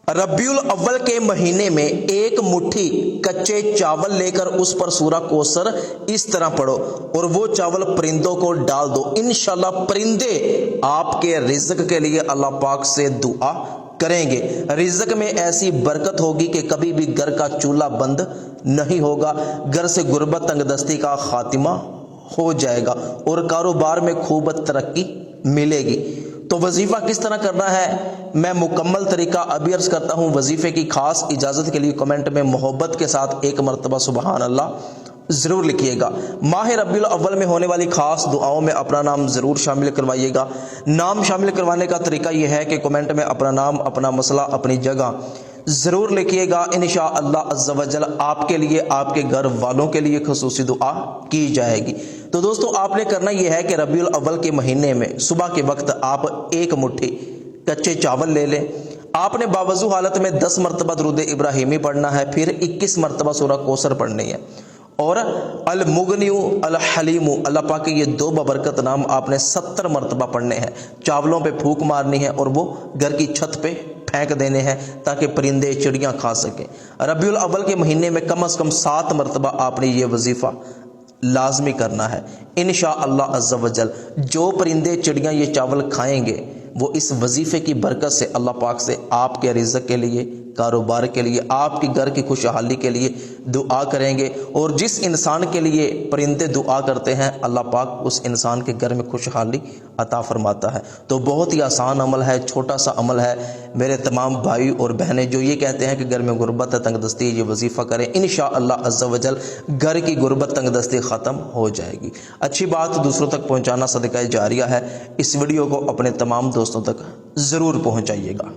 रबीउल अव्वल के महीने में एक मुट्ठी कच्चे चावल लेकर उस पर सूरा कौसर इस तरह पढ़ो और वो चावल परिंदों को डाल दो। इंशाल्लाह परिंदे आपके रिज़्क के लिए अल्लाह पाक से दुआ करेंगे। रिज़्क में ऐसी बरकत होगी कि कभी भी घर का चूल्हा बंद नहीं होगा, घर से गुर्बत तंगदस्ती का खात्मा हो जाएगा और कारोबार में खूब तरक्की मिलेगी। तो वजीफ़ा किस तरह करना है, मैं मुकम्मल तरीका अभी अर्ज करता हूँ। वजीफ़े की खास इजाज़त के लिए कमेंट में मोहब्बत के साथ एक मरतबा सुबहान अल्लाह ज़रूर लिखिएगा। माह रबीउल अव्वल में होने वाली खास दुआओं में अपना नाम ज़रूर शामिल करवाइएगा। नाम शामिल करवाने का तरीका यह है कि कमेंट में अपना नाम, अपना मसला, अपनी जगह ज़रूर लिखिएगा। इंशाअल्लाह अज़्ज़ व जल आपके लिए, आपके घर वालों के लिए खुसूसी दुआ की जाएगी। तो दोस्तों आपने करना यह है कि रबीउल अव्वल के महीने में सुबह के वक्त आप एक मुट्ठी कच्चे चावल ले लें। आपने बावजू हालत में 10 मरतबा दुरूद इब्राहिमी पढ़ना है, फिर 21 मरतबा सूरह कौसर पढ़नी है और अल मुगनियु अल हलीमु अल्लाह पाक के ये 2 बबरकत नाम आपने 70 मरतबा पढ़ने हैं। चावलों पे फूंक मारनी है और वो घर की छत पे फेंक देने हैं ताकि परिंदे चिड़ियाँ खा सकें। रबीउल अव्वल के महीने में कम से कम 7 मरतबा आपने ये वजीफ़ा लाजमी करना है। इंशाअल्लाह अज़्ज़ व जल जो परिंदे चिड़ियाँ ये चावल खाएंगे वो इस वजीफ़े की बरकत से अल्लाह पाक से आपके रिज़्क के लिए, कारोबार के लिए, आपकी घर की खुशहाली के लिए दुआ करेंगे। और जिस इंसान के लिए परिंदे दुआ करते हैं अल्लाह पाक उस इंसान के घर में खुशहाली अता फरमाता है। तो बहुत ही आसान अमल है, छोटा सा अमल है। मेरे तमाम भाई और बहनें जो ये कहते हैं कि घर में गुर्बत तंगदस्ती, ये वजीफ़ा करें, इंशाअल्लाह अज़्ज़ व जल घर की गुर्बत तंगदस्ती ख़त्म हो जाएगी। अच्छी बात दूसरों तक पहुँचाना सदका जारिया है। इस वीडियो को अपने तमाम दोस्तों तक ज़रूर पहुँचाइएगा।